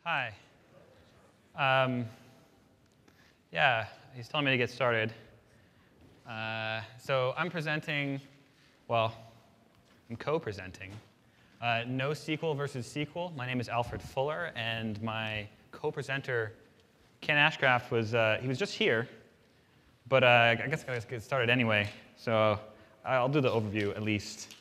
Hi. Yeah, he's telling me to get started. So I'm presenting, well, I'm co-presenting NoSQL versus SQL. My name is Alfred Fuller, and my co-presenter, Ken Ashcraft, he was just here, but I guess I gotta get started anyway. So I'll do the overview at least.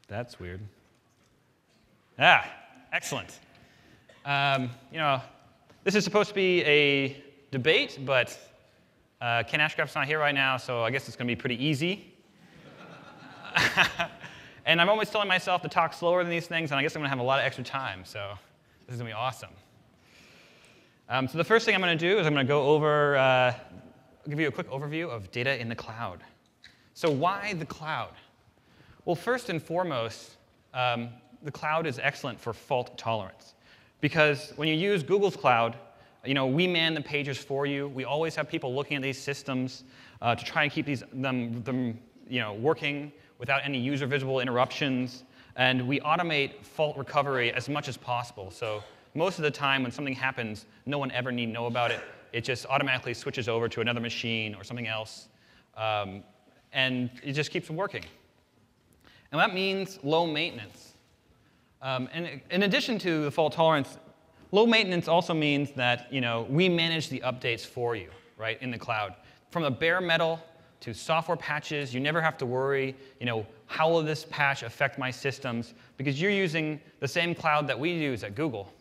That's weird. Excellent. This is supposed to be a debate, but Ken Ashcraft's not here right now, so I guess it's going to be pretty easy. And I'm always telling myself to talk slower than these things, and I guess I'm going to have a lot of extra time, so this is going to be awesome. So the first thing I'm going to do is I'm going to go over, I'll give you a quick overview of data in the cloud. So why the cloud? Well, first and foremost, the cloud is excellent for fault tolerance. Because when you use Google's cloud, we man the pages for you. We always have people looking at these systems to try and keep them working without any user-visible interruptions. And we automate fault recovery as much as possible. So most of the time when something happens, no one ever need know about it. It just automatically switches over to another machine or something else. And it just keeps working. And that means low maintenance. And in addition to the fault tolerance, low maintenance also means that we manage the updates for you, right, in the cloud. From the bare metal to software patches, you never have to worry, how will this patch affect my systems? Because you're using the same cloud that we use at Google.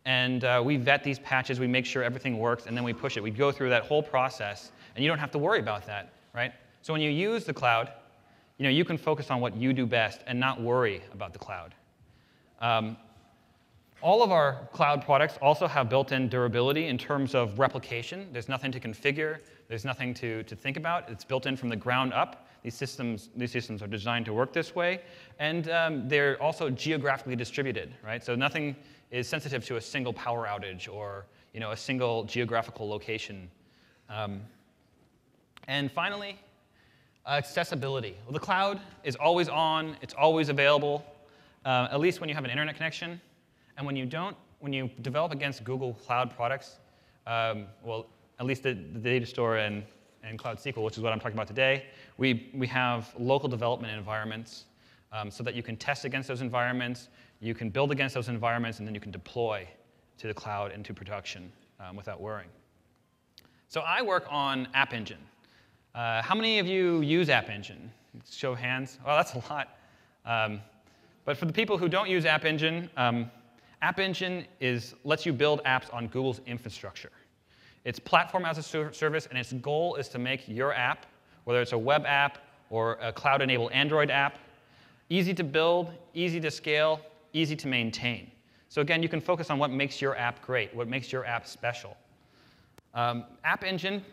And we vet these patches, we make sure everything works, and then we push it. We go through that whole process, and you don't have to worry about that, right? So when you use the cloud, you can focus on what you do best and not worry about the cloud. All of our cloud products also have built-in durability in terms of replication. There's nothing to configure. There's nothing to think about. It's built in from the ground up. These systems are designed to work this way. And they're also geographically distributed, right? So nothing is sensitive to a single power outage or a single geographical location. And finally, accessibility. Well, the cloud is always on. It's always available, at least when you have an internet connection. And when you don't, when you develop against Google Cloud products, well, at least the Datastore and Cloud SQL, which is what I'm talking about today, we have local development environments so that you can test against those environments, you can build against those environments, and then you can deploy to the cloud into production without worrying. So I work on App Engine. How many of you use App Engine? Show of hands. Well, that's a lot. But for the people who don't use App Engine, App Engine lets you build apps on Google's infrastructure. It's platform as a service, and its goal is to make your app, whether it's a web app or a cloud-enabled Android app, easy to build, easy to scale, easy to maintain. So again, you can focus on what makes your app great, what makes your app special. App Engine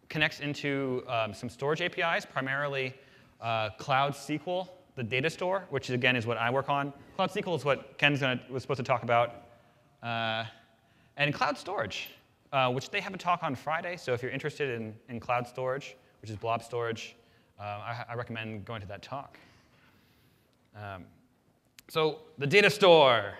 connects into some storage APIs, primarily Cloud SQL, the Datastore, which again is what I work on. Cloud SQL is what Ken was supposed to talk about. And cloud storage, which they have a talk on Friday. So if you're interested in cloud storage, which is blob storage, I recommend going to that talk. So the Datastore.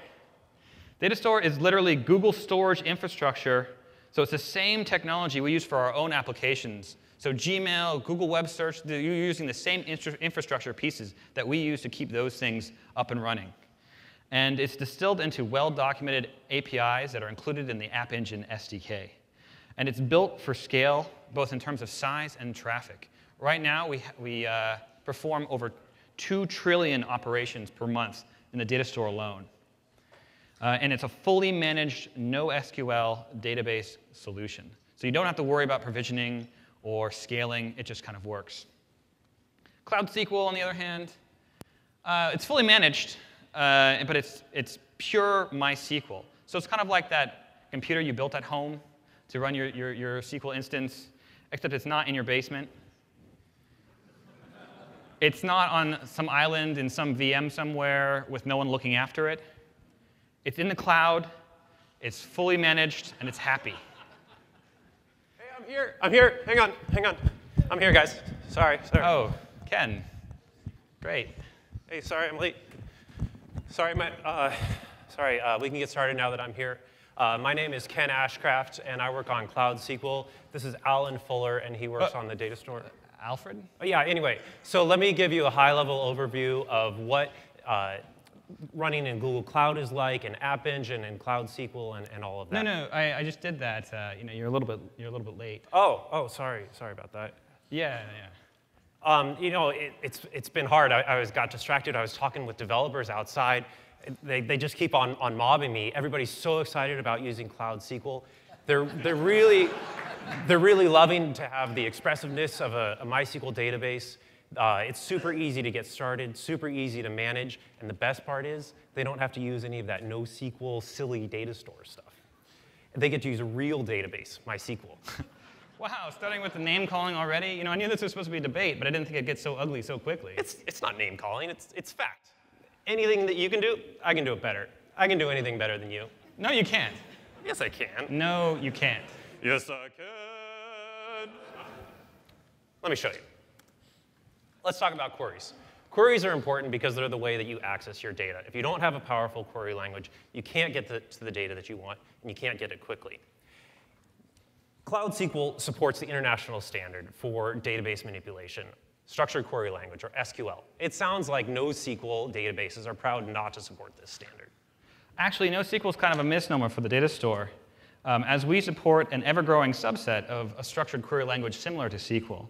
Datastore is literally Google storage infrastructure. So it's the same technology we use for our own applications. So Gmail, Google Web Search, you're using the same infrastructure pieces that we use to keep those things up and running. And it's distilled into well-documented APIs that are included in the App Engine SDK. And it's built for scale, both in terms of size and traffic. Right now, we perform over 2 trillion operations per month in the Datastore alone. And it's a fully managed NoSQL database solution. So you don't have to worry about provisioning or scaling. It just kind of works. Cloud SQL, on the other hand, it's fully managed, but it's pure MySQL. So it's kind of like that computer you built at home to run your SQL instance, except it's not in your basement. It's not on some island in some VM somewhere with no one looking after it. It's in the cloud, it's fully managed, and it's happy. I'm here. Hang on. I'm here, guys. Sorry. Oh, Ken. Great. Hey, sorry I'm late. Sorry, we can get started now that I'm here. My name is Ken Ashcraft, and I work on Cloud SQL. This is Alan Fuller, and he works on the Datastore. Alfred? Yeah, anyway, so let me give you a high-level overview of what running in Google Cloud is like, and App Engine, and Cloud SQL, and all of that. No, I just did that. You're a little bit late. Oh, sorry about that. Yeah. It's been hard. I got distracted. I was talking with developers outside. They just keep on mobbing me. Everybody's so excited about using Cloud SQL. They're really loving to have the expressiveness of a MySQL database. It's super easy to get started, super easy to manage, and the best part is they don't have to use any of that NoSQL silly Datastore stuff. They get to use a real database, MySQL. Wow, starting with the name calling already? I knew this was supposed to be a debate, but I didn't think it'd get so ugly so quickly. It's not name calling, it's fact. Anything that you can do, I can do it better. I can do anything better than you. No, you can't. Yes, I can. No, you can't. Yes, I can. Let me show you. Let's talk about queries. Queries are important because they're the way that you access your data. If you don't have a powerful query language, you can't get to the data that you want, and you can't get it quickly. Cloud SQL supports the international standard for database manipulation, structured query language, or SQL. It sounds like NoSQL databases are proud not to support this standard. Actually, NoSQL is kind of a misnomer for the Datastore, as we support an ever-growing subset of a structured query language similar to SQL.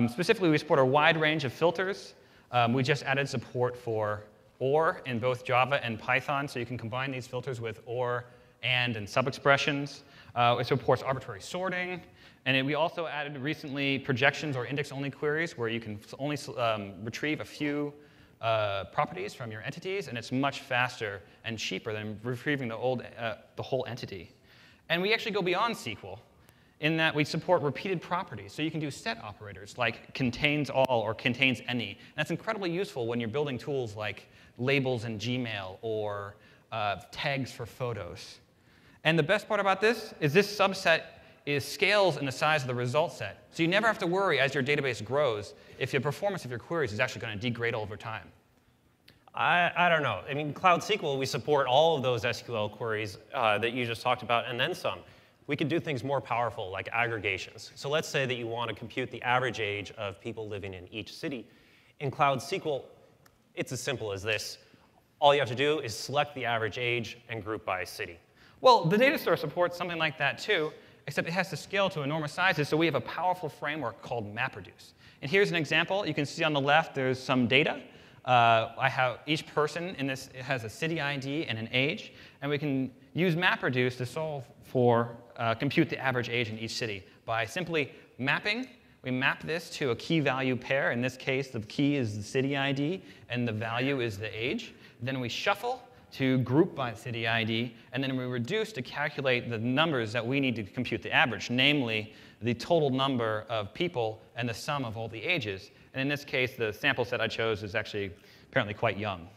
Specifically, we support a wide range of filters. We just added support for OR in both Java and Python, so you can combine these filters with OR, and sub-expressions. It supports arbitrary sorting. And we also added recently projections or index-only queries where you can only retrieve a few properties from your entities, and it's much faster and cheaper than retrieving the whole entity. And we actually go beyond SQL in that we support repeated properties. So you can do set operators like contains all or contains any. And that's incredibly useful when you're building tools like labels in Gmail or tags for photos. And the best part about this is this subset scales in the size of the result set. So you never have to worry as your database grows if the performance of your queries is actually going to degrade over time. I don't know. I mean, Cloud SQL, we support all of those SQL queries that you just talked about, and then some. We could do things more powerful, like aggregations. So let's say that you want to compute the average age of people living in each city. In Cloud SQL, it's as simple as this. All you have to do is select the average age and group by city. Well, the Datastore supports something like that too, except it has to scale to enormous sizes, so we have a powerful framework called MapReduce. And here's an example. You can see on the left there's some data. I have each person in this has a city ID and an age, and we can use MapReduce to solve for compute the average age in each city by simply mapping. We map this to a key value pair. In this case, the key is the city ID, and the value is the age. Then we shuffle to group by city ID, and then we reduce to calculate the numbers that we need to compute the average, namely the total number of people and the sum of all the ages. And in this case, the sample set I chose is actually apparently quite young.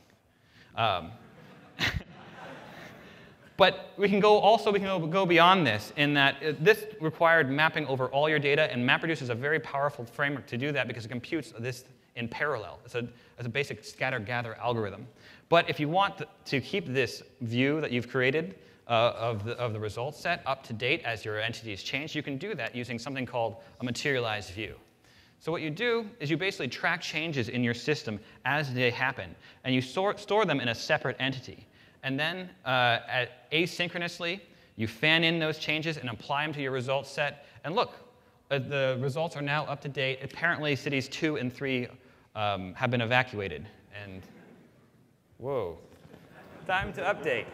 But we can go beyond this in that this required mapping over all your data, and MapReduce is a very powerful framework to do that because it computes this in parallel. It's a basic scatter-gather algorithm. But if you want to keep this view that you've created of the results set up to date as your entities change, you can do that using something called a materialized view. So what you do is you basically track changes in your system as they happen, and you store them in a separate entity. And then asynchronously, you fan in those changes and apply them to your results set. And look, the results are now up to date. Apparently, cities 2 and 3 have been evacuated. And whoa, time to update.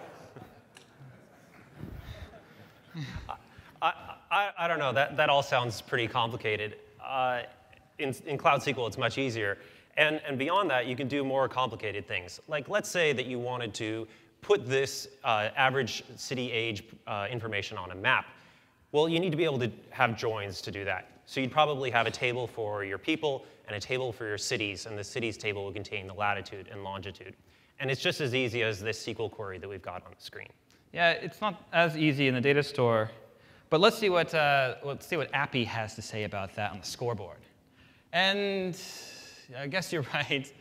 I don't know. That all sounds pretty complicated. In Cloud SQL, it's much easier. And beyond that, you can do more complicated things. Like, let's say that you wanted to put this average city age information on a map. Well, you need to be able to have joins to do that. So you'd probably have a table for your people and a table for your cities, and the cities table will contain the latitude and longitude. And it's just as easy as this SQL query that we've got on the screen. Yeah, it's not as easy in the Datastore, but let's see what Appy has to say about that on the Scoreboard. And I guess you're right.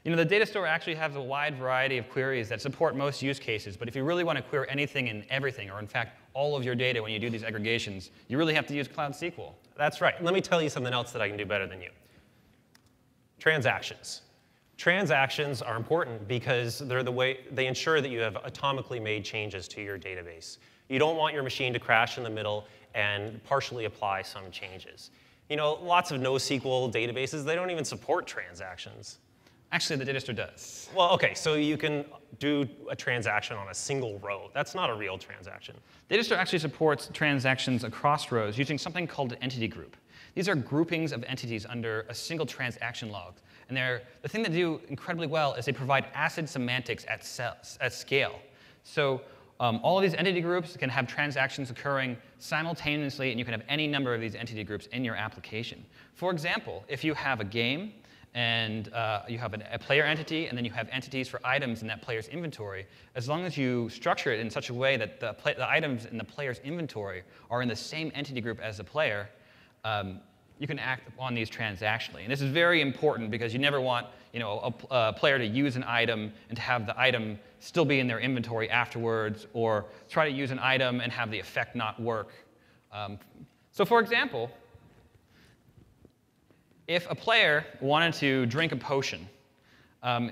The Datastore actually has a wide variety of queries that support most use cases, but if you really want to query anything and everything, or in fact, all of your data when you do these aggregations, you really have to use Cloud SQL. That's right. Let me tell you something else that I can do better than you. Transactions. Transactions are important because they ensure that you have atomically made changes to your database. You don't want your machine to crash in the middle and partially apply some changes. Lots of NoSQL databases, they don't even support transactions. Actually, the Datastore does. Well, OK, so you can do a transaction on a single row. That's not a real transaction. Datastore actually supports transactions across rows using something called an entity group. These are groupings of entities under a single transaction log. And the thing they do incredibly well is they provide ACID semantics at scale. So all of these entity groups can have transactions occurring simultaneously, and you can have any number of these entity groups in your application. For example, if you have a game, and you have a player entity, and then you have entities for items in that player's inventory, as long as you structure it in such a way that the items in the player's inventory are in the same entity group as the player, you can act on these transactionally. And this is very important because you never want a player to use an item and to have the item still be in their inventory afterwards, or try to use an item and have the effect not work. So for example, if a player wanted to drink a potion,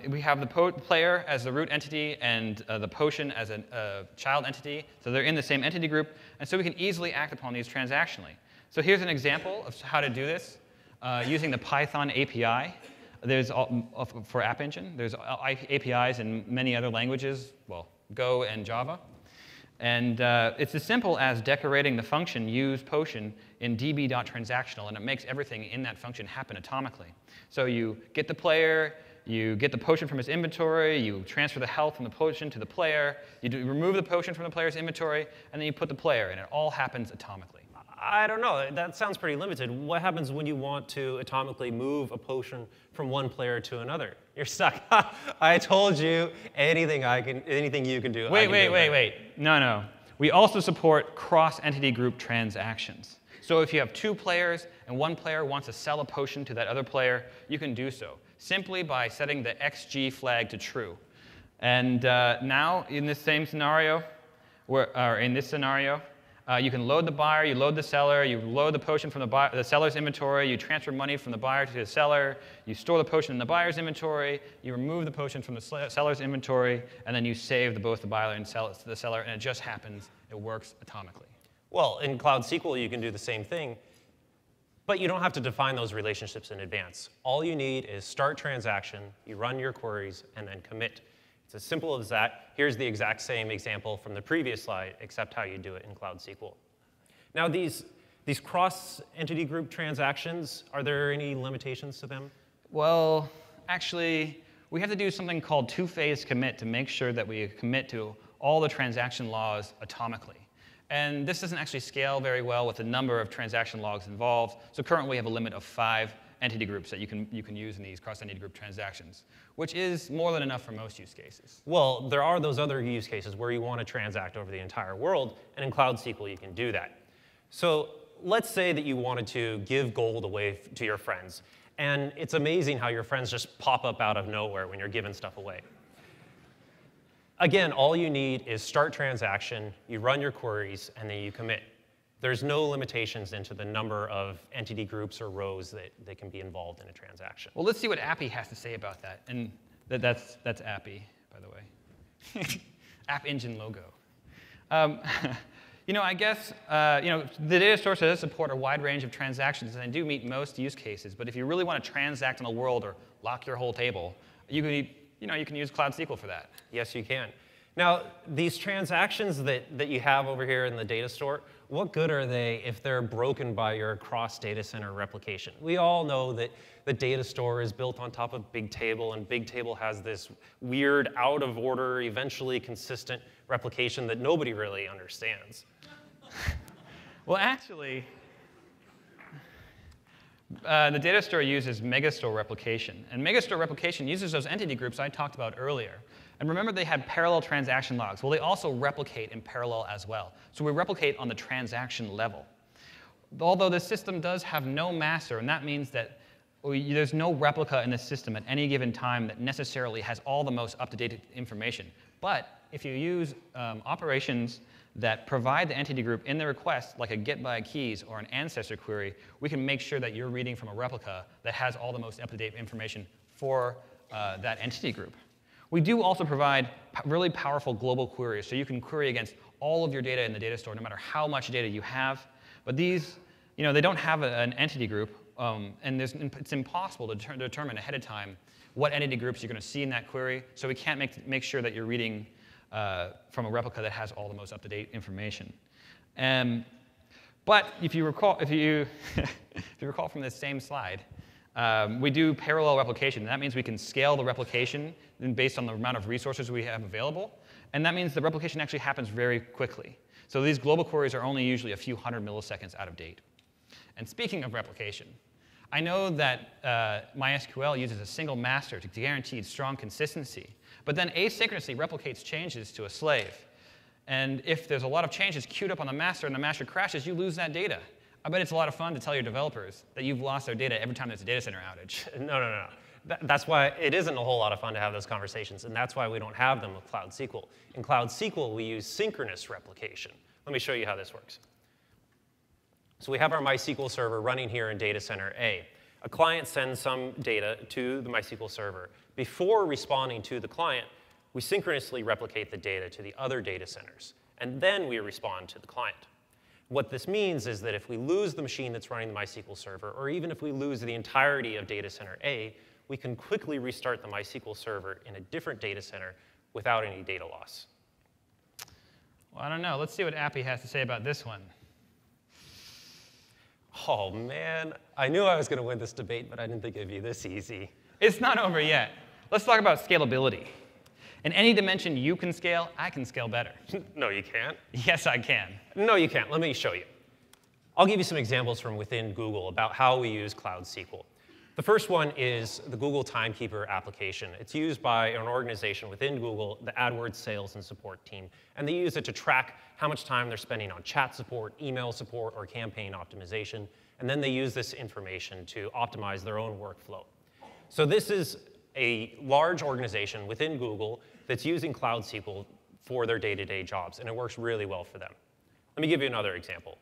we have the player as the root entity and the potion as a child entity. So they're in the same entity group. And so we can easily act upon these transactionally. So here's an example of how to do this using the Python API. There's for App Engine. There's APIs in many other languages, well, Go and Java. And it's as simple as decorating the function usePotion in db.transactional, and it makes everything in that function happen atomically. So you get the player, you get the potion from his inventory, you transfer the health from the potion to the player, you remove the potion from the player's inventory, and then you put the player, and it all happens atomically. I don't know. That sounds pretty limited. What happens when you want to atomically move a potion from one player to another? You're stuck. I told you anything you can do. Wait. No. We also support cross-entity group transactions. So if you have two players and one player wants to sell a potion to that other player, you can do so simply by setting the XG flag to true. And now in this same scenario, you can load the buyer, you load the seller, you load the potion from the seller's inventory, you transfer money from the buyer to the seller, you store the potion in the buyer's inventory, you remove the potion from the seller's inventory, and then you save both the buyer and the seller, and it just happens. It works atomically. Well, in Cloud SQL, you can do the same thing, but you don't have to define those relationships in advance. All you need is start transaction, you run your queries, and then commit. It's as simple as that. Here's the exact same example from the previous slide, except how you do it in Cloud SQL. Now, these cross-entity group transactions, are there any limitations to them? Well, actually, we have to do something called two-phase commit to make sure that we commit to all the transaction laws atomically. And this doesn't actually scale very well with the number of transaction logs involved. So currently, we have a limit of 5 entity groups that you can use in these cross-entity group transactions, which is more than enough for most use cases. Well, there are those other use cases where you want to transact over the entire world, and in Cloud SQL, you can do that. So let's say that you wanted to give gold away to your friends, and it's amazing how your friends just pop up out of nowhere when you're giving stuff away. Again, all you need is start transaction, you run your queries, and then you commit. There's no limitations into the number of entity groups or rows that can be involved in a transaction. Well, let's see what Appy has to say about that. And that's Appy, by the way. App Engine logo. I guess the Datastore does support a wide range of transactions, and they do meet most use cases. But if you really want to transact in a world or lock your whole table, you can use Cloud SQL for that. Yes, you can. Now, these transactions that you have over here in the Datastore, what good are they if they're broken by your cross-data center replication? We all know that the Datastore is built on top of BigTable, and BigTable has this weird, out-of-order, eventually consistent replication that nobody really understands. Well, actually, the Datastore uses Megastore replication. And Megastore replication uses those entity groups I talked about earlier. And remember, they had parallel transaction logs. Well, they also replicate in parallel as well. So we replicate on the transaction level. Although the system does have no master, and that means that there's no replica in the system at any given time that necessarily has all the most up-to-date information. But if you use operations that provide the entity group in the request, like a get by keys or an ancestor query, we can make sure that you're reading from a replica that has all the most up-to-date information for that entity group. We do also provide really powerful global queries, so you can query against all of your data in the data store, no matter how much data you have. But these, they don't have an entity group, and it's impossible to determine ahead of time what entity groups you're going to see in that query. So we can't make sure that you're reading from a replica that has all the most up-to-date information. But if you recall, if you recall from this same slide, we do parallel replication. That means we can scale the replication based on the amount of resources we have available. And that means the replication actually happens very quickly. So these global queries are only usually a few hundred milliseconds out of date. And speaking of replication, I know that MySQL uses a single master to guarantee strong consistency, but then asynchronously replicates changes to a slave. And if there's a lot of changes queued up on the master and the master crashes, you lose that data. I bet it's a lot of fun to tell your developers that you've lost their data every time there's a data center outage. No. That's why it isn't a whole lot of fun to have those conversations, and that's why we don't have them with Cloud SQL. In Cloud SQL, we use synchronous replication. Let me show you how this works. So we have our MySQL server running here in data center A. A client sends some data to the MySQL server. Before responding to the client, we synchronously replicate the data to the other data centers, and then we respond to the client. What this means is that if we lose the machine that's running the MySQL server, or even if we lose the entirety of data center A, we can quickly restart the MySQL server in a different data center without any data loss. Well, I don't know. Let's see what Appy has to say about this one. Oh, man. I knew I was going to win this debate, but I didn't think it'd be this easy. It's not over yet. Let's talk about scalability. In any dimension you can scale, I can scale better. No, you can't. Yes, I can. No, you can't. Let me show you. I'll give you some examples from within Google about how we use Cloud SQL. The first one is the Google Timekeeper application. It's used by an organization within Google, the AdWords sales and support team. And they use it to track how much time they're spending on chat support, email support, or campaign optimization. And then they use this information to optimize their own workflow. So this is a large organization within Google that's using Cloud SQL for their day-to-day jobs, and it works really well for them. Let me give you another example.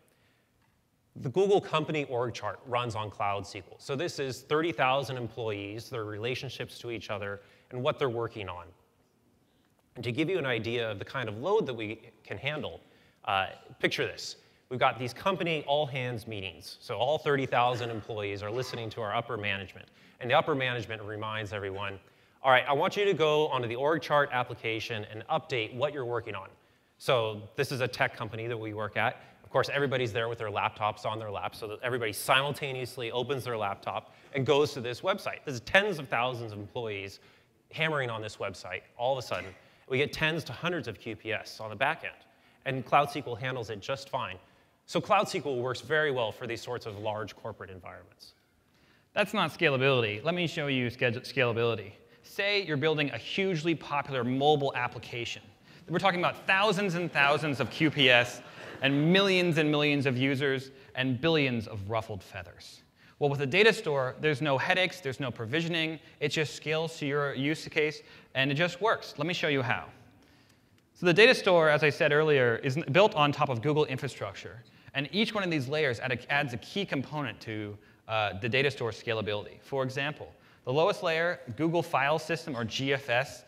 The Google company org chart runs on Cloud SQL. So this is 30,000 employees, their relationships to each other, and what they're working on. And to give you an idea of the kind of load that we can handle, picture this. We've got these company all-hands meetings. So all 30,000 employees are listening to our upper management. And the upper management reminds everyone, all right, I want you to go onto the org chart application and update what you're working on. So this is a tech company that we work at. Of course, everybody's there with their laptops on their laps, so that everybody simultaneously opens their laptop and goes to this website. There's tens of thousands of employees hammering on this website. All of a sudden, we get tens to hundreds of QPS on the back end. And Cloud SQL handles it just fine. So Cloud SQL works very well for these sorts of large corporate environments. That's not scalability. Let me show you scalability. Say you're building a hugely popular mobile application. We're talking about thousands and thousands of QPS and millions of users and billions of ruffled feathers. Well, with a data store, there's no headaches, there's no provisioning. It just scales to your use case, and it just works. Let me show you how. So the data store, as I said earlier, is built on top of Google infrastructure. And each one of these layers adds a key component to the data store scalability. For example, the lowest layer, Google File System, or GFS,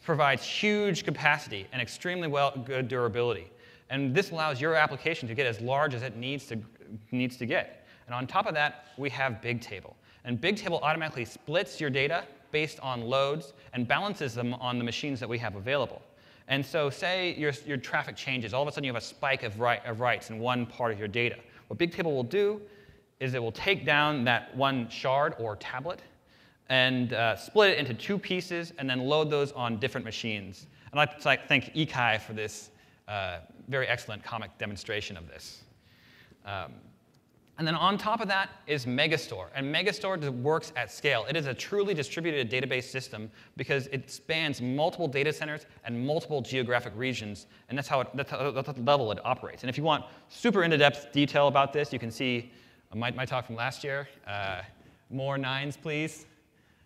provides huge capacity and extremely good durability. And this allows your application to get as large as it needs to get. And on top of that, we have BigTable. And BigTable automatically splits your data based on loads and balances them on the machines that we have available. And so say your traffic changes. All of a sudden, you have a spike of writes in one part of your data. What BigTable will do is it will take down that one shard or tablet and split it into two pieces and then load those on different machines. And I'd like to thank Ekai for this very excellent comic demonstration of this. And then on top of that is Megastore. And Megastore works at scale. It is a truly distributed database system because it spans multiple data centers and multiple geographic regions. And that's the level it operates. And if you want super in-depth detail about this, you can see my talk from last year. More 9s, please.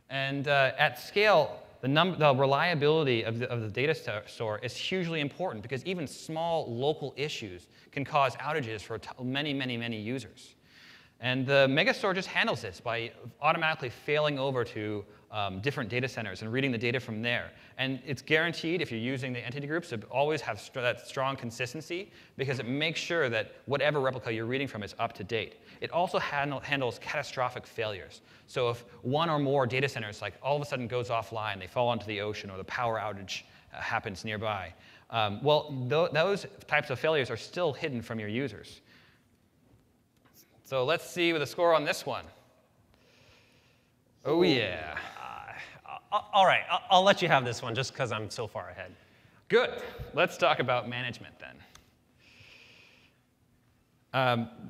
And at scale, the reliability of the data store is hugely important because even small local issues can cause outages for many, many, many users. And the Megastore just handles this by automatically failing over to different data centers and reading the data from there. And it's guaranteed, if you're using the entity groups, to always have that strong consistency because it makes sure that whatever replica you're reading from is up to date. It also handles catastrophic failures. So if one or more data centers all of a sudden goes offline, they fall into the ocean, or the power outage happens nearby, those types of failures are still hidden from your users. So let's see the score on this one. Oh, yeah. All right, I'll let you have this one just because I'm so far ahead. Good. Let's talk about management then.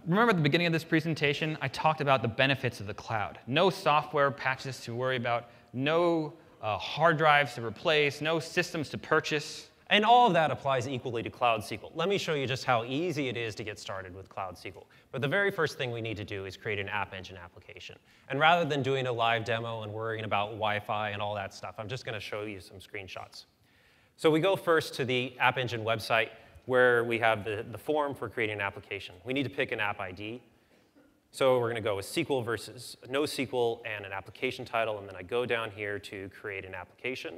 Remember at the beginning of this presentation, I talked about the benefits of the cloud. No software patches to worry about, no hard drives to replace, no systems to purchase. And all of that applies equally to Cloud SQL. Let me show you just how easy it is to get started with Cloud SQL. But the very first thing we need to do is create an App Engine application. And rather than doing a live demo and worrying about Wi-Fi and all that stuff, I'm just going to show you some screenshots. So we go first to the App Engine website where we have the form for creating an application. We need to pick an app ID. So we're going to go with SQL versus NoSQL and an application title. And then I go down here to create an application.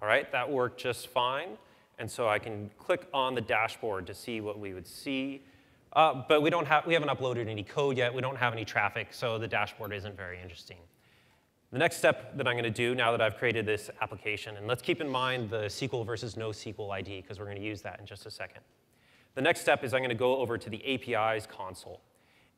All right, that worked just fine. And so I can click on the dashboard to see what we would see. But we haven't uploaded any code yet. We don't have any traffic, so the dashboard isn't very interesting. The next step that I'm going to do now that I've created this application, and let's keep in mind the SQL versus NoSQL ID, because we're going to use that in just a second. The next step is I'm going to go over to the APIs console.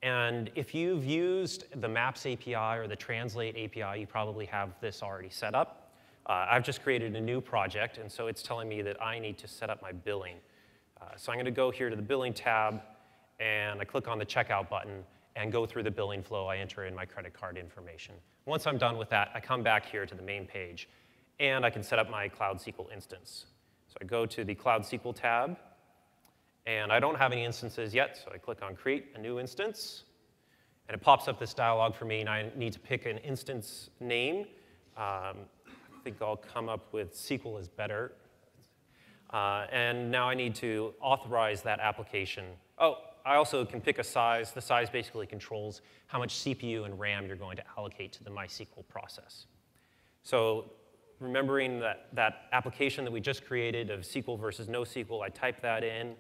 And if you've used the Maps API or the Translate API, you probably have this already set up. I've just created a new project, and so it's telling me that I need to set up my billing. So I'm going to go here to the Billing tab, and I click on the Checkout button and go through the billing flow. I enter in my credit card information. Once I'm done with that, I come back here to the main page, and I can set up my Cloud SQL instance. So I go to the Cloud SQL tab, and I don't have any instances yet, so I click on Create a New Instance, and it pops up this dialog for me, and I need to pick an instance name. I think I'll come up with SQL is better. And now I need to authorize that application. Oh, I also can pick a size. The size basically controls how much CPU and RAM you're going to allocate to the MySQL process. So remembering that application that we just created of SQL versus NoSQL, I type that in,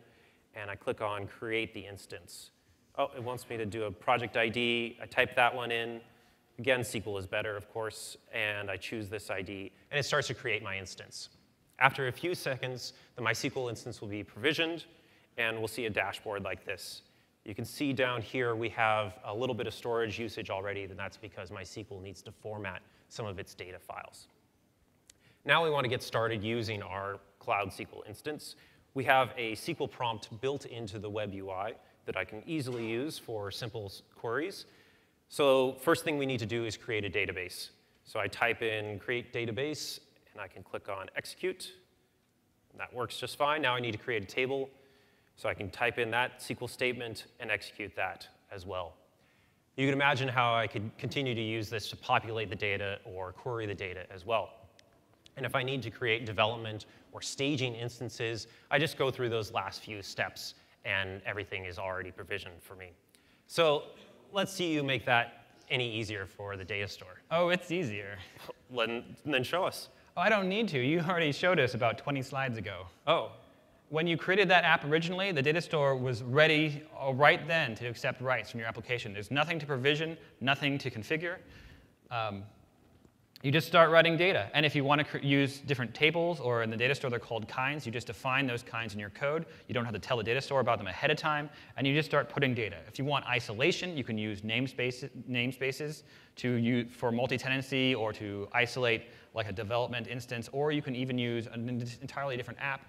and I click on Create the Instance. Oh, it wants me to do a project ID. I type that one in. Again, SQL is better, of course, and I choose this ID, and it starts to create my instance. After a few seconds, the MySQL instance will be provisioned, and we'll see a dashboard like this. You can see down here we have a little bit of storage usage already, and that's because MySQL needs to format some of its data files. Now we want to get started using our Cloud SQL instance. We have a SQL prompt built into the web UI that I can easily use for simple queries. So first thing we need to do is create a database. So I type in create database, and I can click on execute. And that works just fine. Now I need to create a table. So I can type in that SQL statement and execute that as well. You can imagine how I could continue to use this to populate the data or query the data as well. And if I need to create development or staging instances, I just go through those last few steps, and everything is already provisioned for me. So let's see you make that any easier for the data store. Oh, it's easier. Then show us. Oh, I don't need to. You already showed us about 20 slides ago. Oh. When you created that app originally, the data store was ready right then to accept writes from your application. There's nothing to provision, nothing to configure. You just start writing data. And if you want to use different tables, or in the data store they're called kinds, you just define those kinds in your code. You don't have to tell the data store about them ahead of time, and you just start putting data. If you want isolation, you can use namespaces for multi-tenancy or to isolate like a development instance, or you can even use an entirely different app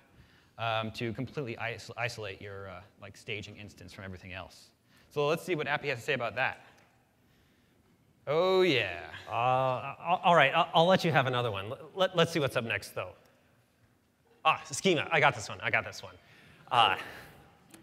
to completely isolate your like staging instance from everything else. So let's see what Appy has to say about that. Oh, yeah. All right, I'll let you have another one. Let's see what's up next, though. Schema. I got this one. All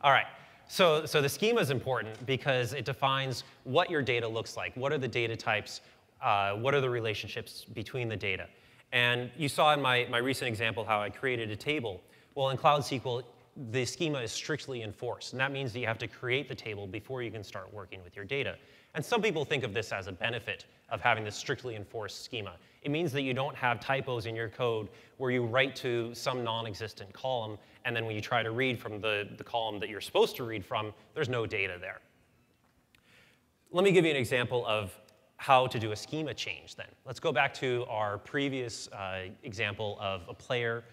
right. So the schema is important because it defines what your data looks like. What are the data types? What are the relationships between the data? And you saw in my recent example how I created a table. Well, in Cloud SQL, the schema is strictly enforced. And that means that you have to create the table before you can start working with your data. And some people think of this as a benefit of having this strictly enforced schema. It means that you don't have typos in your code where you write to some non-existent column, and then when you try to read from the column that you're supposed to read from, there's no data there. Let me give you an example of how to do a schema change then. Let's go back to our previous example of a player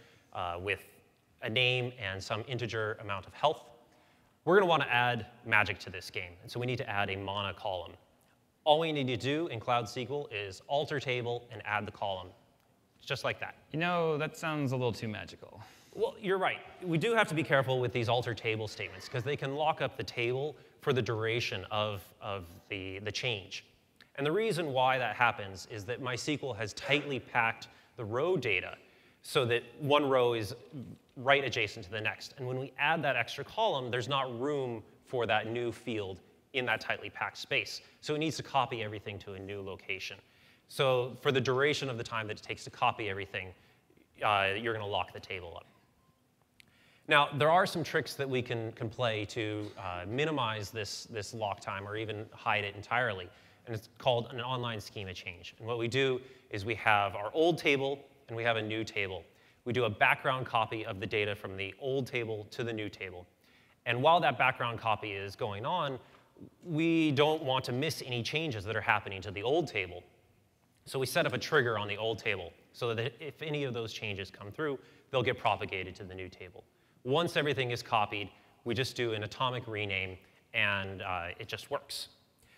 with a name and some integer amount of health. We're going to want to add magic to this game, and so we need to add a mana column. All we need to do in Cloud SQL is alter table and add the column, just like that. You know, that sounds a little too magical. Well, you're right. We do have to be careful with these alter table statements because they can lock up the table for the duration of the change. And the reason why that happens is that MySQL has tightly packed the row data so that one row is right adjacent to the next. And when we add that extra column, there's not room for that new field in that tightly packed space. So it needs to copy everything to a new location. So for the duration of the time that it takes to copy everything, you're going to lock the table up. Now, there are some tricks that we can play to minimize this lock time or even hide it entirely. And it's called an online schema change. And what we do is we have our old table and we have a new table. We do a background copy of the data from the old table to the new table. And while that background copy is going on, we don't want to miss any changes that are happening to the old table. So we set up a trigger on the old table so that if any of those changes come through, they'll get propagated to the new table. Once everything is copied, we just do an atomic rename, and it just works.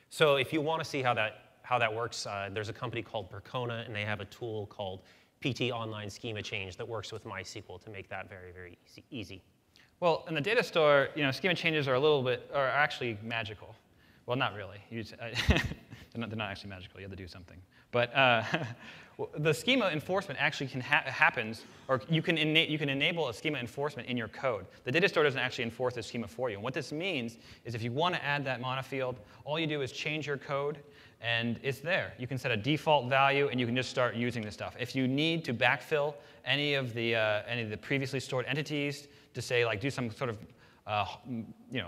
So if you want to see how that works, there's a company called Percona, and they have a tool called PT Online Schema Change that works with MySQL to make that very, very easy. Well, in the data store, schema changes are actually magical. Well, not really. They're not actually magical. You have to do something. But the schema enforcement actually happens, or you can enable a schema enforcement in your code. The data store doesn't actually enforce the schema for you. And what this means is if you want to add that mana field, all you do is change your code, and it's there. You can set a default value, and you can just start using this stuff. If you need to backfill any of the previously stored entities to say, like, do some sort of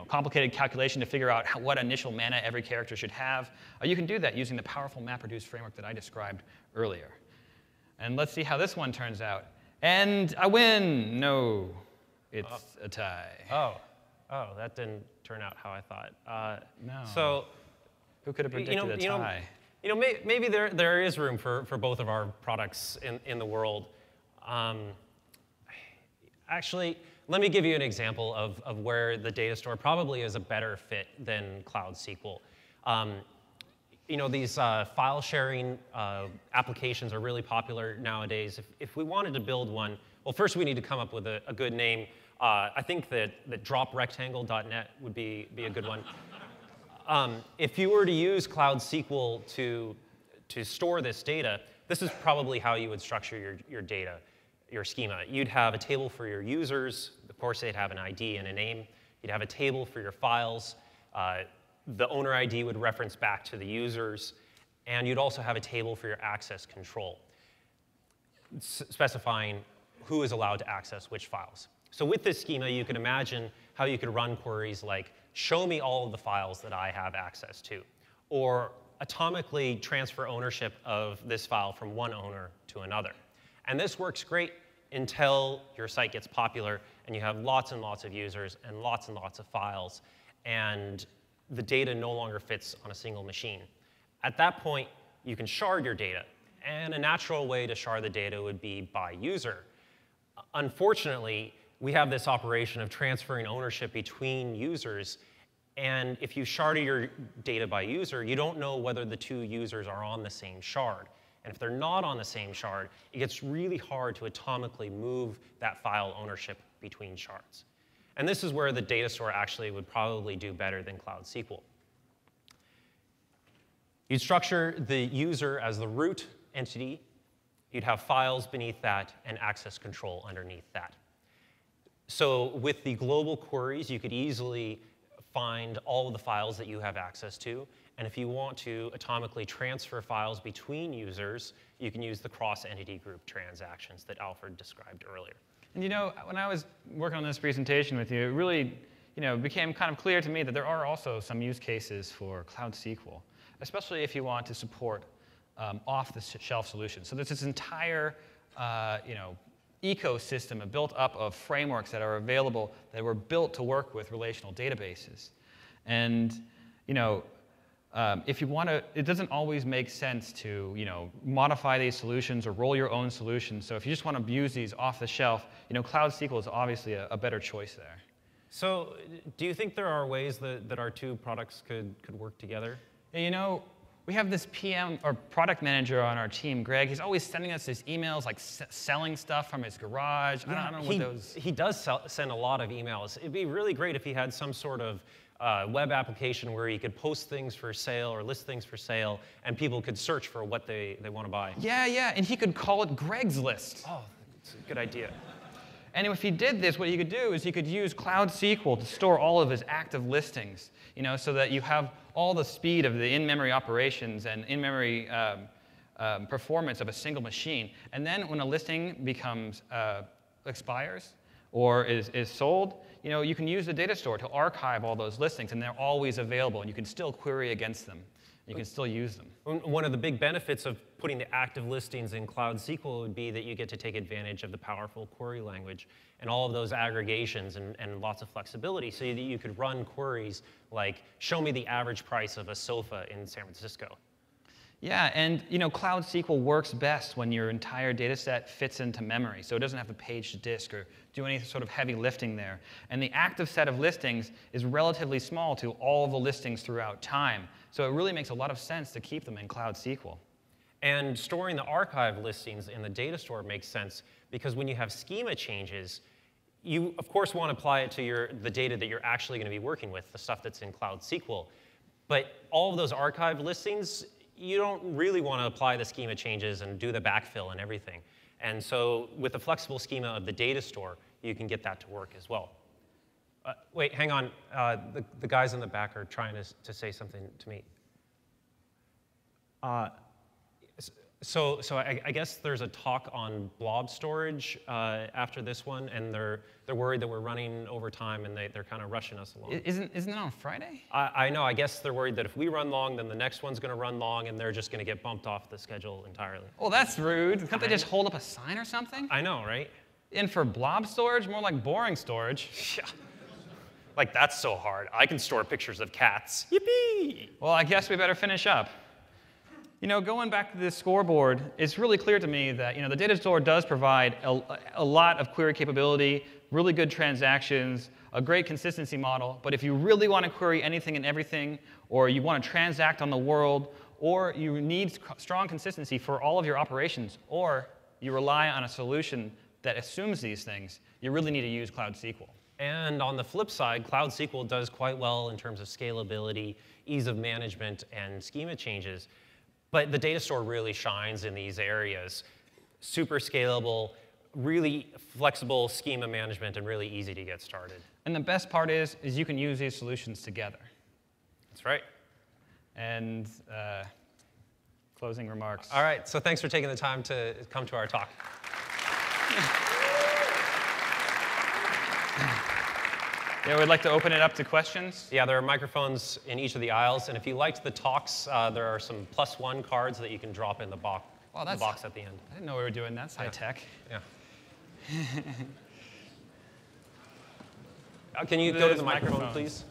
complicated calculation to figure out what initial mana every character should have, you can do that using the powerful MapReduce framework that I described earlier. And let's see how this one turns out. And I win. No, it's a tie. Oh, that didn't turn out how I thought. No. So, who could have predicted a tie? Maybe there is room for both of our products in the world. Actually, let me give you an example of where the data store probably is a better fit than Cloud SQL. These file sharing applications are really popular nowadays. If we wanted to build one, well, first we need to come up with a good name. I think that droprectangle.net would be a good one. If you were to use Cloud SQL to store this data, this is probably how you would structure your data, your schema. You'd have a table for your users. Of course, they'd have an ID and a name. You'd have a table for your files. The owner ID would reference back to the users. And you'd also have a table for your access control, specifying who is allowed to access which files. So with this schema, you can imagine how you could run queries like, show me all of the files that I have access to, or atomically transfer ownership of this file from one owner to another. And this works great until your site gets popular and you have lots and lots of users and lots of files, and the data no longer fits on a single machine. At that point, you can shard your data. And a natural way to shard the data would be by user. Unfortunately, we have this operation of transferring ownership between users. And if you shard your data by user, you don't know whether the two users are on the same shard. And if they're not on the same shard, it gets really hard to atomically move that file ownership between shards. And this is where the data store actually would probably do better than Cloud SQL. You'd structure the user as the root entity. You'd have files beneath that and access control underneath that. So with the global queries, you could easily find all of the files that you have access to. And if you want to atomically transfer files between users, you can use the cross-entity group transactions that Alfred described earlier. And when I was working on this presentation with you, it really became kind of clear to me that there are also some use cases for Cloud SQL, especially if you want to support off-the-shelf solutions. So there's this entire ecosystem built up of frameworks that are available that were built to work with relational databases. And if you want to, it doesn't always make sense to modify these solutions or roll your own solutions. So if you just want to use these off the shelf, Cloud SQL is obviously a better choice there. So do you think there are ways that our two products could work together? Yeah, we have this PM or product manager on our team, Greg. He's always sending us these emails like selling stuff from his garage. Yeah, I don't know what those. He does send a lot of emails. It'd be really great if he had some sort of web application where he could post things for sale or list things for sale, and people could search for what they want to buy. Yeah, and he could call it Greg's List. Oh, that's a good idea. And if he did this, what he could do is he could use Cloud SQL to store all of his active listings, so that you have all the speed of the in-memory operations and in-memory performance of a single machine. And then when a listing expires or is sold, you can use the Datastore to archive all those listings, and they're always available, and you can still query against them. You can still use them. One of the big benefits of putting the active listings in Cloud SQL would be that you get to take advantage of the powerful query language and all of those aggregations and lots of flexibility so that you could run queries like, show me the average price of a sofa in San Francisco. Yeah, and Cloud SQL works best when your entire data set fits into memory, so it doesn't have to page to disk or do any sort of heavy lifting there. And the active set of listings is relatively small to all the listings throughout time, so it really makes a lot of sense to keep them in Cloud SQL. And storing the archive listings in the Datastore makes sense because when you have schema changes, you, of course, want to apply it to the data that you're actually going to be working with, the stuff that's in Cloud SQL. But all of those archive listings, you don't really want to apply the schema changes and do the backfill and everything. And so with the flexible schema of the Datastore, you can get that to work as well. Wait, hang on. The guys in the back are trying to say something to me. So I guess there's a talk on blob storage after this one, and they're worried that we're running over time, and they're kind of rushing us along. Isn't it on Friday? I know. I guess they're worried that if we run long, then the next one's going to run long, and they're just going to get bumped off the schedule entirely. Well, that's rude. Can't they just hold up a sign or something? I know, right? And for blob storage, more like boring storage. Yeah. Like, that's so hard. I can store pictures of cats. Yippee! Well, I guess we better finish up. Going back to this scoreboard, it's really clear to me that the Datastore does provide a lot of query capability, really good transactions, a great consistency model. But if you really want to query anything and everything, or you want to transact on the world, or you need strong consistency for all of your operations, or you rely on a solution that assumes these things, you really need to use Cloud SQL. And on the flip side, Cloud SQL does quite well in terms of scalability, ease of management, and schema changes. But the Datastore really shines in these areas. Super scalable, really flexible schema management, and really easy to get started. And the best part is you can use these solutions together. That's right. And closing remarks. All right, so thanks for taking the time to come to our talk. Yeah, we'd like to open it up to questions. Yeah, there are microphones in each of the aisles, and if you liked the talks, there are some +1 cards that you can drop in the box at the end. I didn't know we were doing that. That's high tech. Yeah. Can you go to the microphone, please?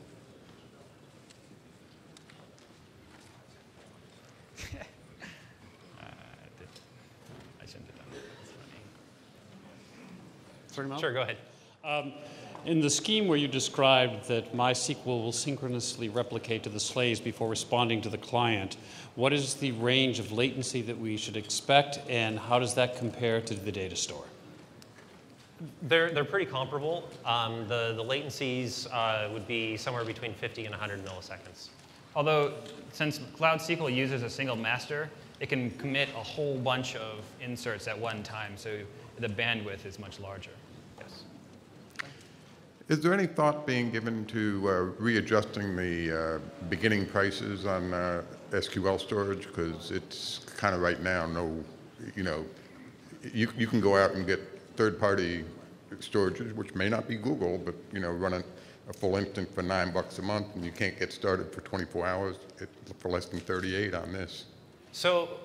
I shouldn't have done that. That's funny. Sure, go ahead. In the scheme where you described that MySQL will synchronously replicate to the slaves before responding to the client, what is the range of latency that we should expect, and how does that compare to the Datastore? They're pretty comparable. The latencies would be somewhere between 50 and 100 milliseconds. Although, since Cloud SQL uses a single master, it can commit a whole bunch of inserts at one time, so the bandwidth is much larger. Yes. Is there any thought being given to readjusting the beginning prices on SQL storage? Because it's kind of right now, you can go out and get third-party storages, which may not be Google, but run a full instance for $9 a month, and you can't get started for 24 hours for less than 38 on this. So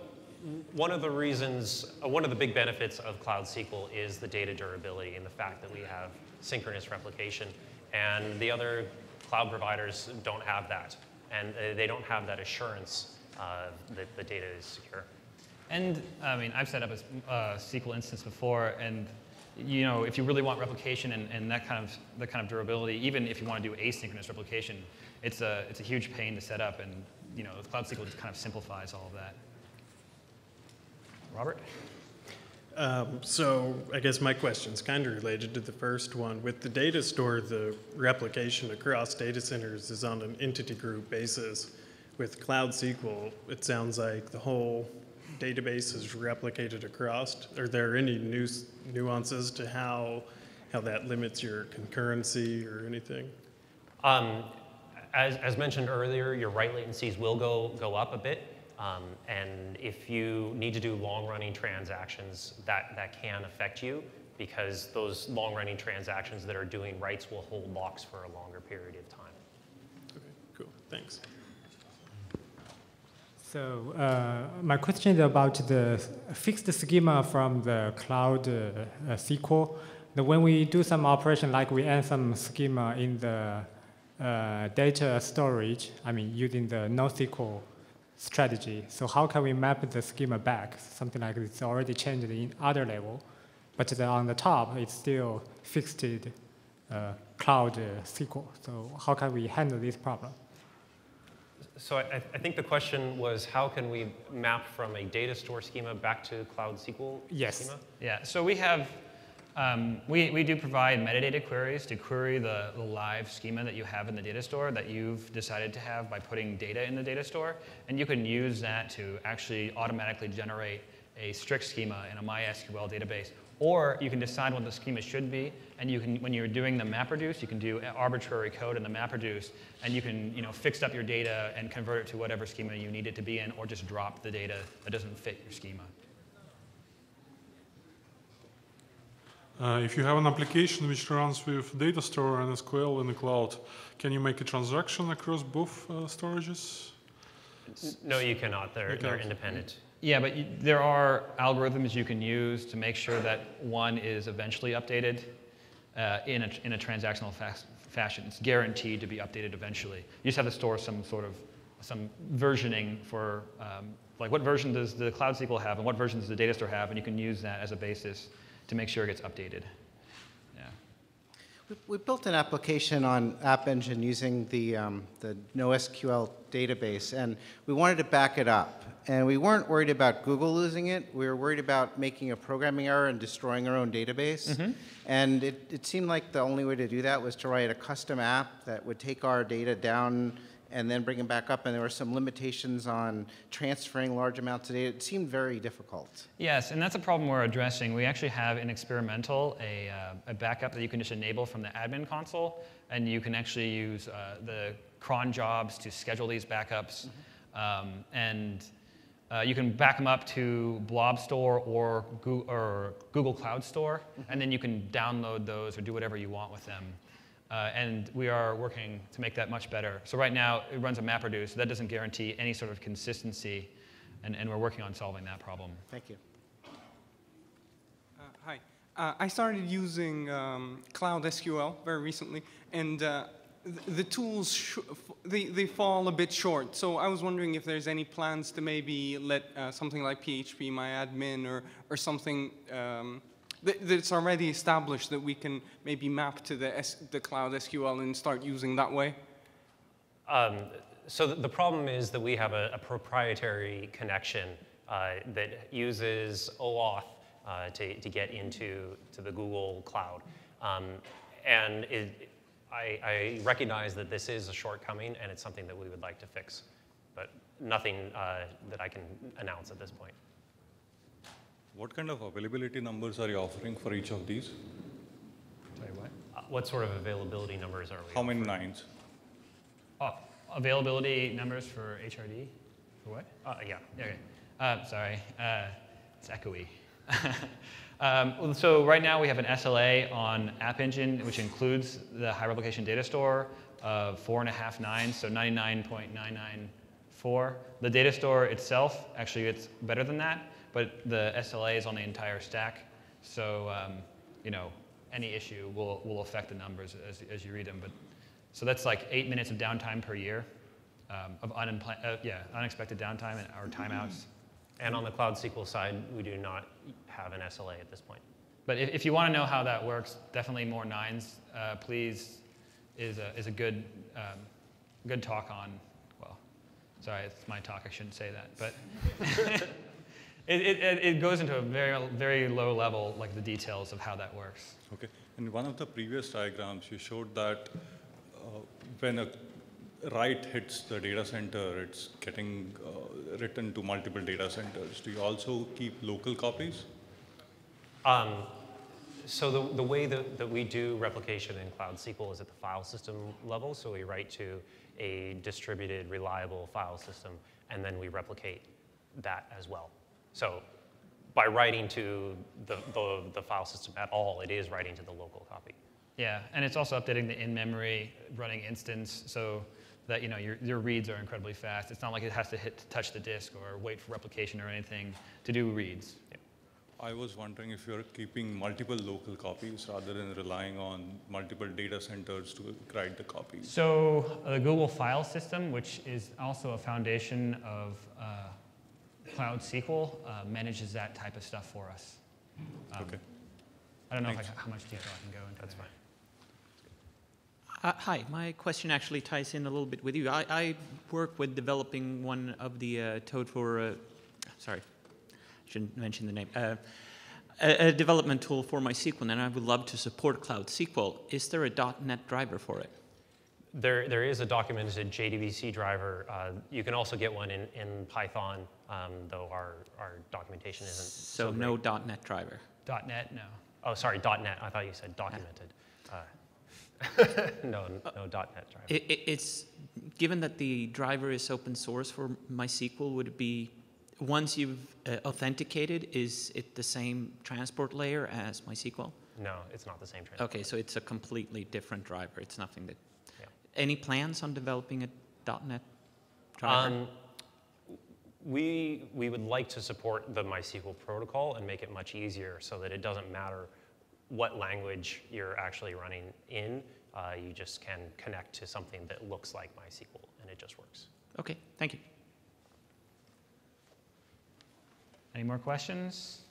one of the big benefits of Cloud SQL is the data durability and the fact that we have synchronous replication. And the other cloud providers don't have that. And they don't have that assurance that the data is secure. And I mean, I've set up a SQL instance before, and if you really want replication and that kind of durability, even if you want to do asynchronous replication, it's a huge pain to set up, and Cloud SQL just kind of simplifies all of that. Robert? So I guess my question's kind of related to the first one. With the Datastore, the replication across data centers is on an entity group basis. With Cloud SQL, it sounds like the whole database is replicated across. Are there any nuances to how that limits your concurrency or anything? As mentioned earlier, your write latencies will go up a bit. And if you need to do long-running transactions, that can affect you, because those long-running transactions that are doing writes will hold locks for a longer period of time. Okay, cool, thanks. So my question is about the fixed schema from the Cloud SQL. When we do some operation, like we add some schema in the data storage, using the NoSQL strategy. So how can we map the schema back? Something like it's already changed in other level, but on the top, it's still fixed Cloud SQL. So how can we handle this problem? So I think the question was, how can we map from a Datastore schema back to Cloud SQL schema? Yeah, so we have, we do provide metadata queries to query the live schema that you have in the Datastore that you've decided to have by putting data in the Datastore. And you can use that to actually automatically generate a strict schema in a MySQL database. Or you can decide what the schema should be, and you can, when you're doing the MapReduce, you can do arbitrary code in the MapReduce, and you can fix up your data and convert it to whatever schema you need it to be in, or just drop the data that doesn't fit your schema. If you have an application which runs with Datastore and SQL in the cloud, can you make a transaction across both storages? No, you cannot. They're independent. Yeah, but there are algorithms you can use to make sure that one is eventually updated in a transactional fashion. It's guaranteed to be updated eventually. You just have to store some versioning for, like what version does the Cloud SQL have and what version does the Datastore have, and you can use that as a basis to make sure it gets updated. Yeah. We built an application on App Engine using the NoSQL database, and we wanted to back it up. And we weren't worried about Google losing it. We were worried about making a programming error and destroying our own database. Mm-hmm. And it seemed like the only way to do that was to write a custom app that would take our data down and then bring it back up. And there were some limitations on transferring large amounts of data. It seemed very difficult. Yes, and that's a problem we're addressing. We actually have in experimental a backup that you can just enable from the admin console. And you can actually use the cron jobs to schedule these backups. Mm-hmm. You can back them up to Blob Store or Google Cloud Store, and then you can download those or do whatever you want with them. And we are working to make that much better. So right now, it runs a MapReduce. That doesn't guarantee any sort of consistency, and we're working on solving that problem. Thank you. Hi. I started using Cloud SQL very recently, and the tools, they fall a bit short. So I was wondering if there's any plans to maybe let something like PHP-MyAdmin or something that's already established that we can maybe map to the Cloud SQL and start using that way? So the problem is that we have a proprietary connection that uses OAuth to get into the Google Cloud. And I recognize that this is a shortcoming, and it's something that we would like to fix, but nothing that I can announce at this point. What kind of availability numbers are you offering for each of these? Sorry, what? What sort of availability numbers are we? How many nines? Availability numbers for HRD? For what? Yeah. Okay. Sorry. It's echoey. So right now we have an SLA on App Engine, which includes the high replication data store of 4.5 nines, so 99.994. The data store itself, actually, it's better than that, but the SLA is on the entire stack. So you know, any issue will affect the numbers as you read them. But so that's like 8 minutes of downtime per year of unexpected downtime or timeouts. And on the Cloud SQL side, we do not have an SLA at this point. But if you want to know how that works, definitely more nines, please, is a good good talk on, well, sorry, it's my talk, I shouldn't say that, but it goes into a very low level, like the details of how that works. Okay. In one of the previous diagrams, you showed that when a write hits the data center, it's getting written to multiple data centers. Do you also keep local copies? So the way that we do replication in Cloud SQL is at the file system level. So we write to a distributed, reliable file system, and then we replicate that as well. So by writing to the file system at all, it is writing to the local copy. Yeah, and it's also updating the in-memory running instance so that your reads are incredibly fast. It's not like it has to touch the disk or wait for replication or anything to do reads. Yeah. I was wondering if you're keeping multiple local copies rather than relying on multiple data centers to write the copies. So the Google File System, which is also a foundation of Cloud SQL, manages that type of stuff for us. Okay. I don't know how much detail I can go into. That's fine. Hi, my question actually ties in a little bit with you. I work with developing one of the Toad for, sorry, shouldn't mention the name, a development tool for MySQL, and I would love to support Cloud SQL. Is there a .NET driver for it? There is a documented JDBC driver. You can also get one in Python, though our documentation isn't So no .NET driver? .NET, no. Oh, sorry, .NET. I thought you said documented. No .NET driver. It's given that the driver is open source for MySQL, would it be, once you've authenticated, is it the same transport layer as MySQL? No, it's not the same transport. Okay, so it's a completely different driver. It's nothing that. Yeah. Any plans on developing a .NET driver? We would like to support the MySQL protocol and make it much easier so that it doesn't matter what language you're actually running in. You just can connect to something that looks like MySQL, and it just works. Okay, thank you. Any more questions?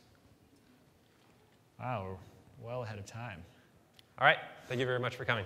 Wow, we're well ahead of time. All right, thank you very much for coming.